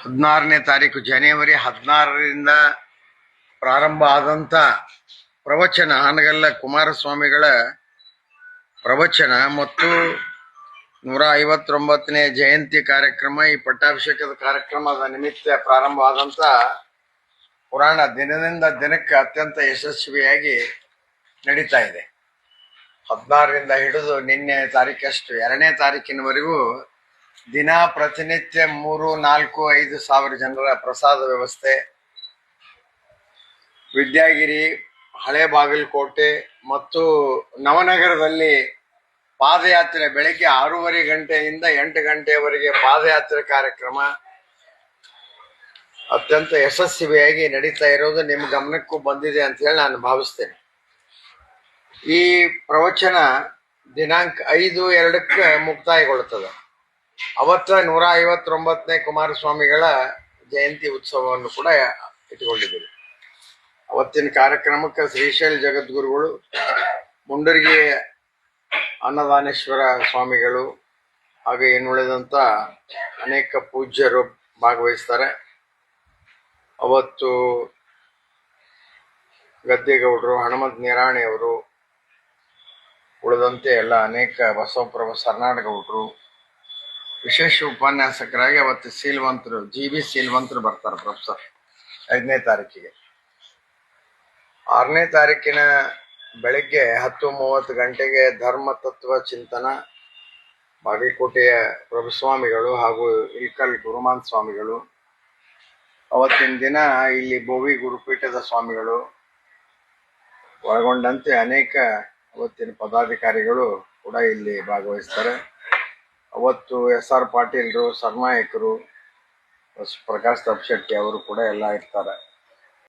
16ನೇ ತಾರೀಕು ಜನವರಿ 16ರಿಂದ ಪ್ರಾರಂಭ ಆದಂಥ ಪ್ರವಚನ ಹಾನಗಲ್ಲ ಕುಮಾರಸ್ವಾಮಿಗಳ ಪ್ರವಚನ ಮತ್ತು 159ನೇ ಜಯಂತಿ ಕಾರ್ಯಕ್ರಮ, ಈ ಪಟ್ಟಾಭಿಷೇಕದ ಕಾರ್ಯಕ್ರಮದ ನಿಮಿತ್ತ ಪ್ರಾರಂಭ ಆದಂಥ ಪುರಾಣ ದಿನದಿಂದ ದಿನಕ್ಕೆ ಅತ್ಯಂತ ಯಶಸ್ವಿಯಾಗಿ ನಡೀತಾ ಇದೆ. 16ರಿಂದ ಹಿಡಿದು ನಿನ್ನೆ ತಾರೀಕಷ್ಟು 2ನೇ ತಾರೀಕಿನವರೆಗೂ ದಿನ ಪ್ರತಿನಿತ್ಯ 3, 4, 5 ಸಾವಿರ ಜನರ ಪ್ರಸಾದ ವ್ಯವಸ್ಥೆ. ವಿದ್ಯಾಗಿರಿ, ಹಳೆ ಬಾಗಲಕೋಟೆ ಮತ್ತು ನವನಗರದಲ್ಲಿ ಪಾದಯಾತ್ರೆ ಬೆಳಗ್ಗೆ 6:30 ಗಂಟೆಯಿಂದ 8 ಗಂಟೆಯವರೆಗೆ ಪಾದಯಾತ್ರೆ ಕಾರ್ಯಕ್ರಮ ಅತ್ಯಂತ ಯಶಸ್ವಿಯಾಗಿ ನಡೀತಾ ಇರೋದು ನಿಮ್ಮ ಗಮನಕ್ಕೂ ಬಂದಿದೆ ಅಂತ ಹೇಳಿ ನಾನು ಭಾವಿಸ್ತೇನೆ. ಈ ಪ್ರವಚನ ದಿನಾಂಕ 5/2ಕ್ಕೆ ಮುಕ್ತಾಯಗೊಳ್ಳುತ್ತದೆ. ಅವತ್ತ 159ನೇ ಕುಮಾರಸ್ವಾಮಿಗಳ ಜಯಂತಿ ಉತ್ಸವವನ್ನು ಕೂಡ ಇಟ್ಟುಕೊಂಡಿದ್ದೀವಿ. ಅವತ್ತಿನ ಕಾರ್ಯಕ್ರಮಕ್ಕೆ ಶ್ರೀಶೈಲ ಜಗದ್ಗುರುಗಳು, ಮುಂಡರಗಿ ಅನ್ನದಾನೇಶ್ವರ ಸ್ವಾಮಿಗಳು ಹಾಗೆ ಇನ್ನುಳಿದಂಥ ಅನೇಕ ಪೂಜ್ಯರು ಭಾಗವಹಿಸ್ತಾರೆ. ಅವತ್ತು ಗದ್ದೆಗೌಡರು, ಹನುಮಂತ ನಿರಾಣಿಯವರು, ಉಳಿದಂತೆ ಎಲ್ಲ ಅನೇಕ ಬಸವಪ್ರಭು ಸರ್ನಾಡಗೌಡರು ವಿಶೇಷ ಉಪನ್ಯಾಸಕರಾಗಿ ಅವತ್ತು ಶೀಲವಂತರು, GB ಶೀಲವಂತರು ಬರ್ತಾರೆ ಪ್ರೊಫೆಸರ್ 5ನೇ ತಾರೀಕಿಗೆ. 6ನೇ ತಾರೀಕಿನ ಬೆಳಗ್ಗೆ 10:30 ಗಂಟೆಗೆ ಧರ್ಮ ತತ್ವ ಚಿಂತನ, ಬಾಗಲಕೋಟೆಯ ಪ್ರಭುಸ್ವಾಮಿಗಳು ಹಾಗೂ ಇಲ್ಕಲ್ ಗುರುಮಾನ್ ಸ್ವಾಮಿಗಳು. ಅವತ್ತಿನ ದಿನ ಇಲ್ಲಿ ಬೋವಿ ಗುರುಪೀಠದ ಸ್ವಾಮಿಗಳು ಒಳಗೊಂಡಂತೆ ಅನೇಕ ಅವತ್ತಿನ ಪದಾಧಿಕಾರಿಗಳು ಕೂಡ ಇಲ್ಲಿ ಭಾಗವಹಿಸ್ತಾರೆ. ಅವತ್ತು SR ಪಾಟೀಲ್ರು, ಸರ್ನಾಯಕರು, ಪ್ರಕಾಶ್ ತಪ್ಶೆಟ್ಟಿ ಅವರು ಕೂಡ ಎಲ್ಲ ಇರ್ತಾರೆ.